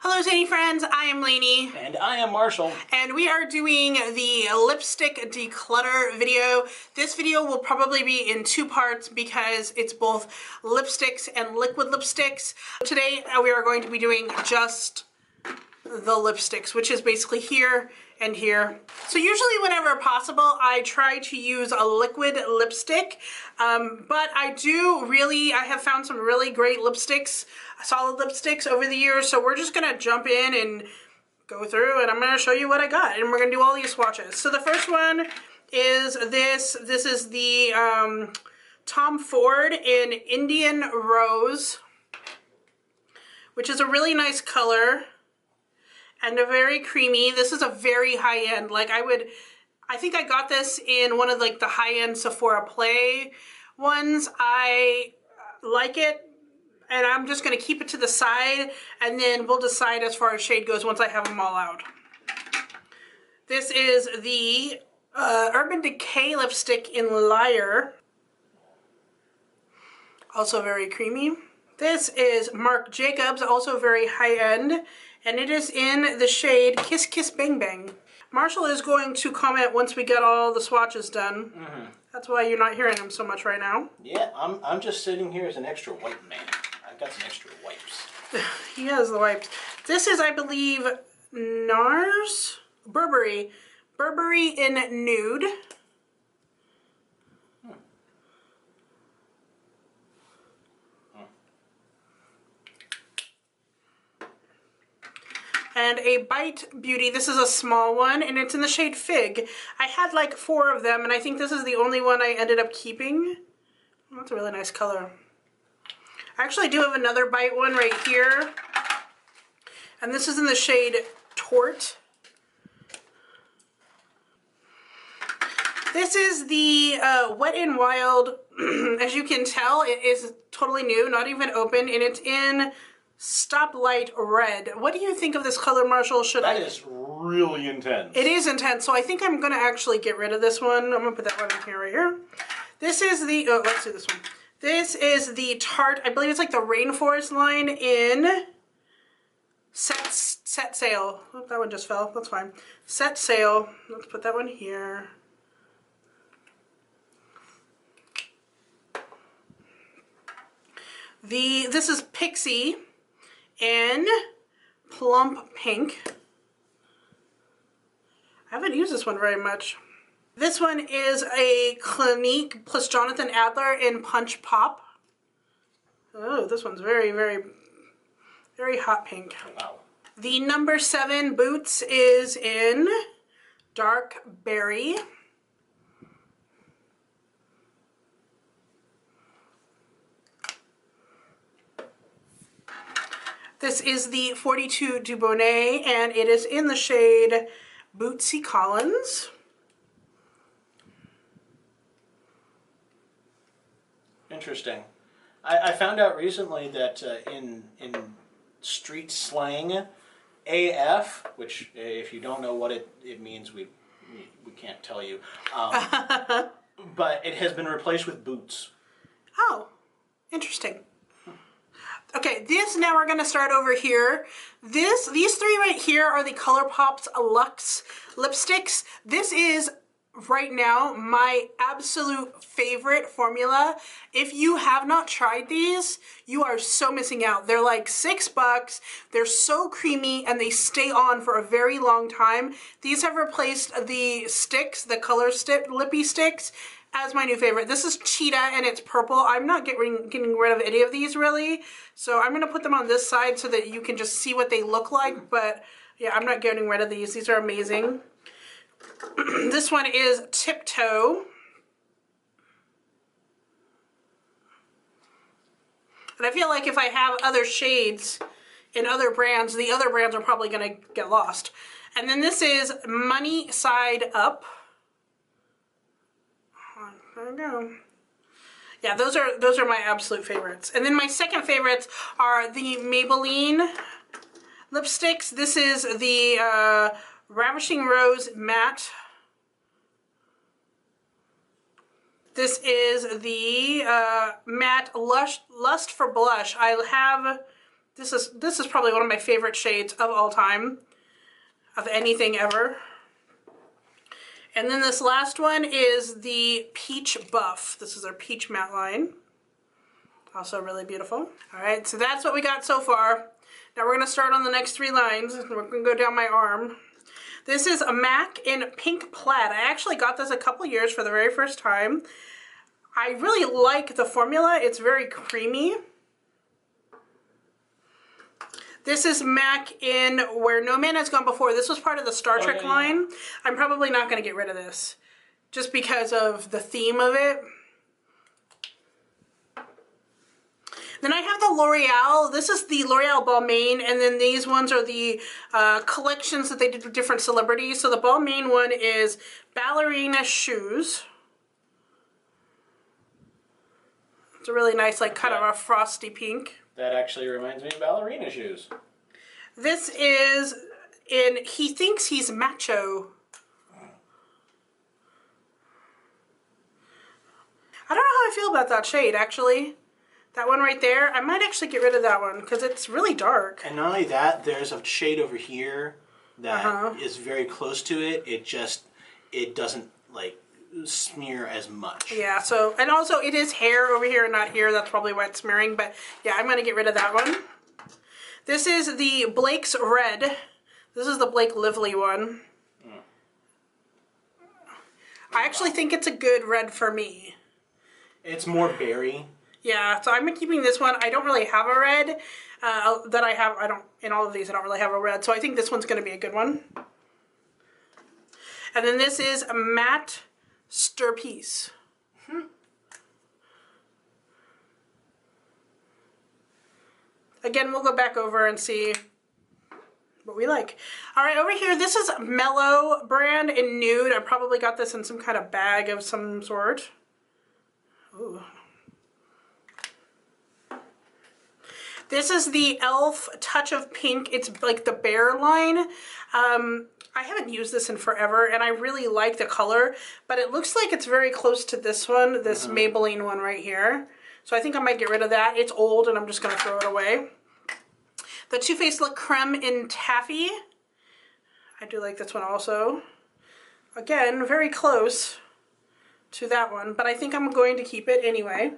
Hello Zainey friends, I am Laney. And I am Marshall. And we are doing the lipstick declutter video. This video will probably be in two parts because it's both lipsticks and liquid lipsticks. Today we are going to be doing just the lipsticks, which is basically here and here. So usually whenever possible, I try to use a liquid lipstick, but I have found some really great lipsticks, solid lipsticks over the years, so we're just gonna jump in and go through and I'm gonna show you what I got, and we're gonna do all these swatches. So the first one is this is the Tom Ford in Indian Rose, which is a really nice color and a very creamy. This is a very high-end, like I think I got this in one of like the high-end Sephora Play ones. I like it, and I'm just gonna keep it to the side, and then we'll decide as far as shade goes once I have them all out. This is the Urban Decay lipstick in Liar, also very creamy. This is Marc Jacobs, also very high-end, and it is in the shade Kiss Kiss Bang Bang. Marshall is going to comment once we get all the swatches done. That's why you're not hearing him so much right now. Yeah, I'm just sitting here as an extra wipe man. I've got some extra wipes. He has the wipes. This is, I believe, NARS? Burberry. Burberry in Nude. And a Bite Beauty. This is a small one, and it's in the shade Fig. I had like 4 of them, and I think this is the only one I ended up keeping. Oh, that's a really nice color. I actually do have another Bite one right here, and this is in the shade Tort. This is the Wet n Wild. As you can tell, it is totally new, not even open, and it's in Stoplight Red. What do you think of this color, Marshall? That is really intense. It is intense, so I think I'm going to actually get rid of this one. I'm going to put that one in here, right here. This is the, oh, let's do this one. This is the Tarte, I believe it's like the Rainforest line in Set Sail. Oh, that one just fell. That's fine. Set Sail. Let's put that one here. This is Pixie in Plump Pink. I haven't used this one very much. This one is a Clinique plus Jonathan Adler in Punch Pop. Oh, this one's very, very, very hot pink. Wow. The number 7 Boots is in Dark Berry. This is the 42 Dubonnet, and it is in the shade Bootsy Collins. Interesting. I found out recently that in street slang, AF, which if you don't know what it means, we can't tell you, but it has been replaced with boots. Oh, interesting. Okay, now we're gonna start over here. These 3 right here are the ColourPop's Luxe lipsticks. This is, right now, my absolute favorite formula. If you have not tried these, you are so missing out. They're like $6. They're so creamy, and they stay on for a very long time. These have replaced the sticks, the color lippy sticks, as my new favorite. This is Cheetah, and it's purple. I'm not getting rid of any of these, really. So I'm going to put them on this side so that you can just see what they look like. But yeah, I'm not getting rid of these. These are amazing. This one is Tiptoe. And I feel like if I have other shades in other brands, the other brands are probably going to get lost. And then this is Money Side Up. There we go. Yeah, those are my absolute favorites. And then my second favorites are the Maybelline lipsticks. This is the Ravishing Rose Matte. This is the Matte Lust for Blush. I have This is probably one of my favorite shades of all time, of anything ever. And then this last one is the Peach Buff. This is our Peach Matte line. Also really beautiful. All right, so that's what we got so far. Now we're gonna start on the next 3 lines. We're gonna go down my arm. This is a MAC in Pink Plaid. I actually got this a couple years for the very first time. I really like the formula. It's very creamy. This is MAC in Where No Man Has Gone Before. This was part of the Star Trek line. I'm probably not going to get rid of this just because of the theme of it. Then I have the L'Oreal. This is the L'Oreal Balmain, and then these ones are the collections that they did with different celebrities. So the Balmain one is Ballerina Shoes. It's a really nice, like, kind of a frosty pink. That actually reminds me of ballerina shoes. This is in He Thinks He's Macho. I don't know how I feel about that shade, actually. That one right there, I might actually get rid of that one because it's really dark. And not only that, there's a shade over here that is very close to it. It doesn't, like, smear as much. Yeah, so, and also it is hair over here and not here. That's probably why it's smearing, but yeah, I'm going to get rid of that one. This is the Blake's Red. This is the Blake Lively one. I actually think it's a good red for me. It's more berry. Yeah, so I'm keeping this one. I don't really have a red in all of these, I don't really have a red, so I think this one's going to be a good one. And then this is a Matte Stir Piece. Again, we'll go back over and see what we like. All right, over here, this is Mellow brand in nude. I probably got this in some kind of bag of some sort. Ooh. This is the e.l.f. Touch of Pink. It's like the Bear line. I haven't used this in forever, and I really like the color, but it looks like it's very close to this one, this Maybelline one right here. So I think I might get rid of that. It's old, and I'm just going to throw it away. The Too Faced Look Creme in Taffy. I do like this one also. Again, very close to that one, but I think I'm going to keep it anyway.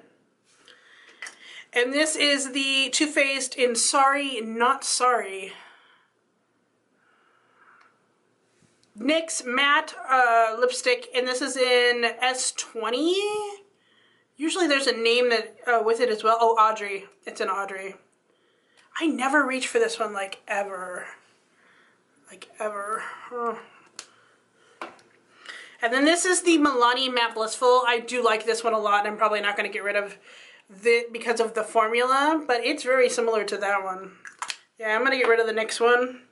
And this is the Too Faced in Sorry Not Sorry. NYX Matte lipstick, and this is in S20. Usually there's a name that with it as well. Oh, Audrey. It's in Audrey. I never reach for this one, like, ever. Like, ever. Oh. And then this is the Milani Matte Blissful. I do like this one a lot, and I'm probably not going to get rid of it because of the formula, but it's very similar to that one. Yeah, I'm going to get rid of the NYX one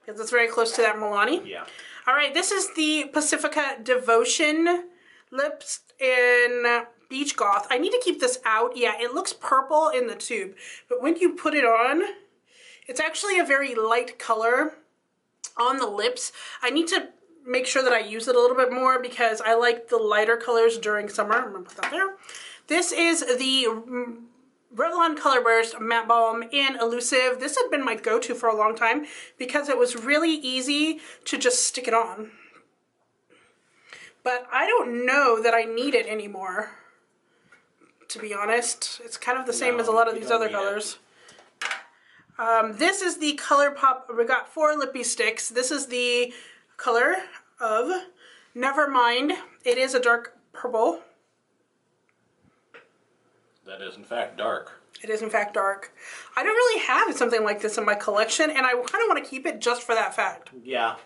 because it's very close to that Milani. Yeah. All right, this is the Pacifica Devotion lips in Beach Goth. I need to keep this out. Yeah, it looks purple in the tube, but when you put it on, it's actually a very light color on the lips. I need to make sure that I use it a little bit more because I like the lighter colors during summer. I'm going to put that there. This is the Revlon Color Burst Matte Balm in Elusive. This had been my go-to for a long time because it was really easy to just stick it on. But I don't know that I need it anymore, to be honest. It's kind of the same as a lot of these other colors. This is the ColourPop. We got 4 lippy sticks. This is the color of Nevermind. It is a dark purple. That is, in fact, dark. It is, in fact, dark. I don't really have something like this in my collection, and I kind of want to keep it just for that fact. Yeah.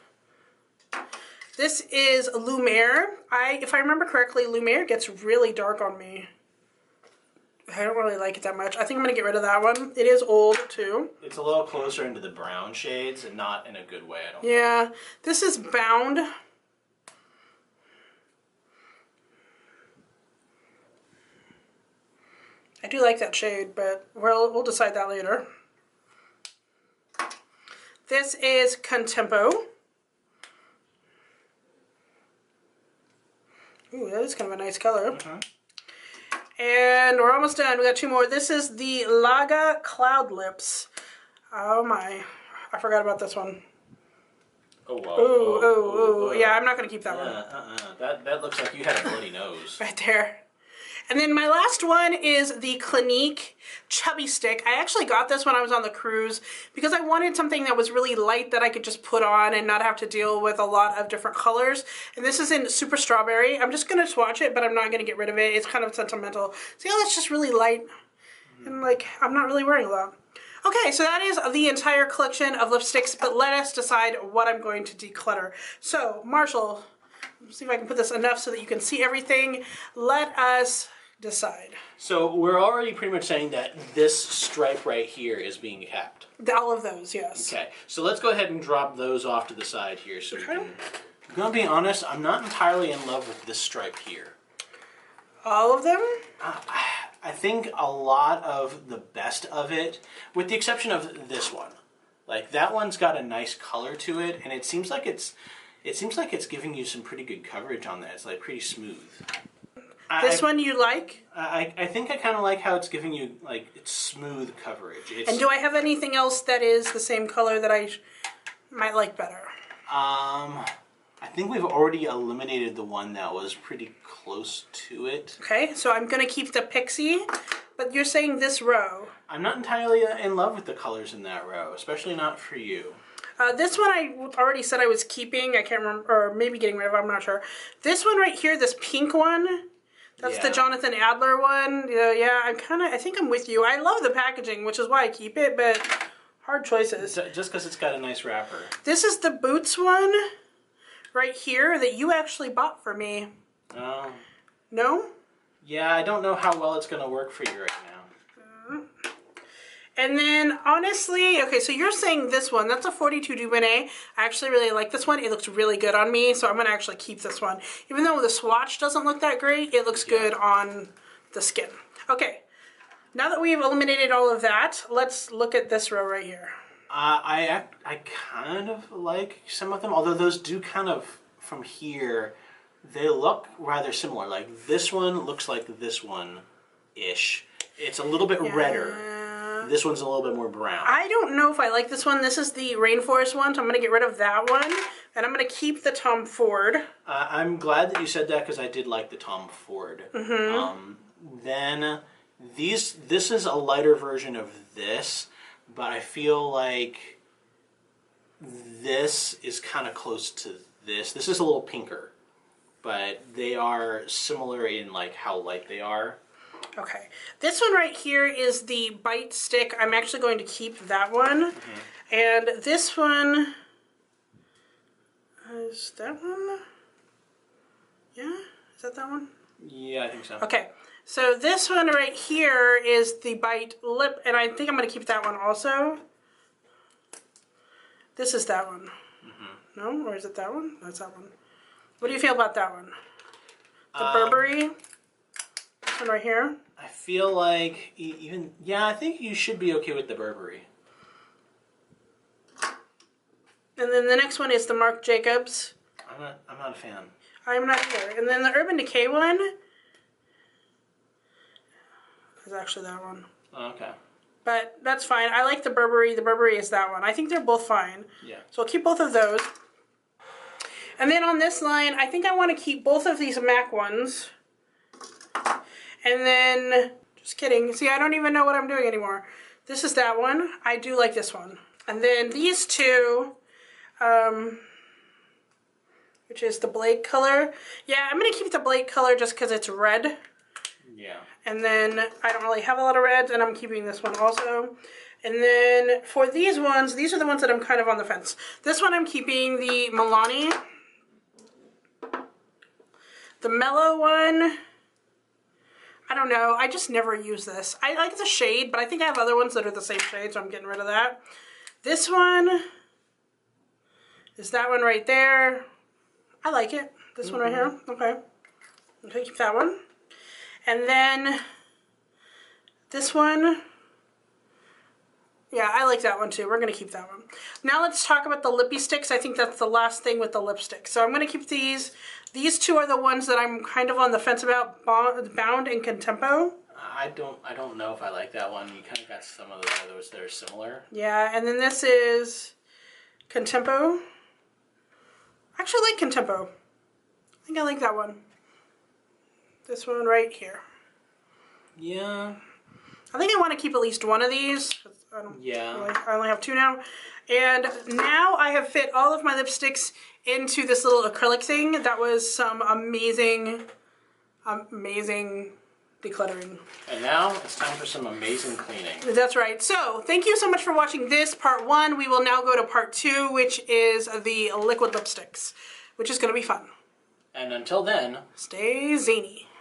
This is Lumiere. If I remember correctly, Lumiere gets really dark on me. I don't really like it that much. I think I'm going to get rid of that one. It is old, too. It's a little closer into the brown shades, and not in a good way, I don't think. Yeah. This is Bound. I do like that shade, but we'll decide that later. This is Contempo. Ooh, that is kind of a nice color. And we're almost done. We got 2 more. This is the Laga Cloud Lips. Oh my. I forgot about this one. Oh, wow. Ooh. Yeah, I'm not going to keep that one. That looks like you had a bloody nose. Right there. And then my last one is the Clinique Chubby Stick. I actually got this when I was on the cruise because I wanted something that was really light that I could just put on and not have to deal with a lot of different colors. And this is in Super Strawberry. I'm just going to swatch it, but I'm not going to get rid of it. It's kind of sentimental. See how that's just really light? And like, I'm not really wearing a lot. Okay, so that is the entire collection of lipsticks, but let us decide what I'm going to declutter. So, Marshall, let's see if I can put this enough so that you can see everything. Let us decide. So we're already pretty much saying that this stripe right here is being kept. All of those, yes. Okay, so let's go ahead and drop those off to the side here. So we can, I'm gonna be honest, I'm not entirely in love with this stripe here. All of them? I think a lot of the best of it, with the exception of this one. Like that one's got a nice color to it, and it seems like it's giving you some pretty good coverage on that. It's like pretty smooth. This one you like? I think I kind of like how it's giving you like it's smooth coverage. And do I have anything else that is the same color that I might like better? I think we've already eliminated the one that was pretty close to it. Okay, so I'm going to keep the Pixie, but you're saying this row. I'm not entirely in love with the colors in that row, especially not for you. This one I already said I was keeping. I can't remember, or maybe getting rid of, I'm not sure. This one right here, this pink one, that's the Jonathan Adler one. Yeah, I think I'm with you. I love the packaging, which is why I keep it, but hard choices. Just because it's got a nice wrapper. This is the Boots one right here that you actually bought for me. Oh. No? Yeah, I don't know how well it's going to work for you right now. And then, honestly, okay, so you're saying this one. That's a 42 Dubonnet. I actually really like this one. It looks really good on me, so I'm going to actually keep this one. Even though the swatch doesn't look that great, it looks good on the skin. Okay, now that we've eliminated all of that, let's look at this row right here. I kind of like some of them, although those do kind of, from here, they look rather similar. Like, this one looks like this one-ish. It's a little bit redder. This one's a little bit more brown. I don't know if I like this one. This is the Rainforest one, so I'm going to get rid of that one. And I'm going to keep the Tom Ford. I'm glad that you said that because I did like the Tom Ford. Then this is a lighter version of this, but I feel like this is kind of close to this. This is a little pinker, but they are similar in like how light they are. Okay, this one right here is the Bite Stick. I'm actually going to keep that one. And this one, is that one? Yeah, is that one? Yeah, I think so. Okay, so this one right here is the Bite Lip, and I think I'm going to keep that one also. This is that one. No, or is it that one? That's that one. What do you feel about that one? The Burberry. This one right here. I feel like I think you should be okay with the Burberry. And then the next one is the Marc Jacobs. I'm not a fan. I'm not either. And then the Urban Decay one is actually that one. Oh, okay. But that's fine. I like the Burberry. The Burberry is that one. I think they're both fine. Yeah. So I'll keep both of those. And then on this line, I think I want to keep both of these MAC ones. And then, just kidding. See, I don't even know what I'm doing anymore. This is that one. I do like this one. And then these two, which is the Blake color. Yeah, I'm going to keep the Blake color just because it's red. Yeah. And then I don't really have a lot of reds, and I'm keeping this one also. And then for these ones, these are the ones that I'm kind of on the fence. This one I'm keeping the Milani. The Mellow one, I don't know. I just never use this. I like the shade, but I think I have other ones that are the same shade, so I'm getting rid of that. This one is that one right there. I like it. This one right here. Okay. Okay, keep that one. And then this one Yeah, I like that one too. We're going to keep that one. Now let's talk about the lippy sticks. I think that's the last thing with the lipstick. So I'm going to keep these. These two are the ones that I'm kind of on the fence about, Bound and Contempo. I don't know if I like that one. You kind of got some of the others that are similar. Yeah, and then this is Contempo. I actually like Contempo. I think I like that one. This one right here. Yeah. I think I want to keep at least one of these. I only have two now. And now I have fit all of my lipsticks into this little acrylic thing. That was some amazing, amazing decluttering. And now it's time for some amazing cleaning. That's right. So thank you so much for watching this part 1. We will now go to part 2, which is the liquid lipsticks, which is going to be fun. And until then, stay zany.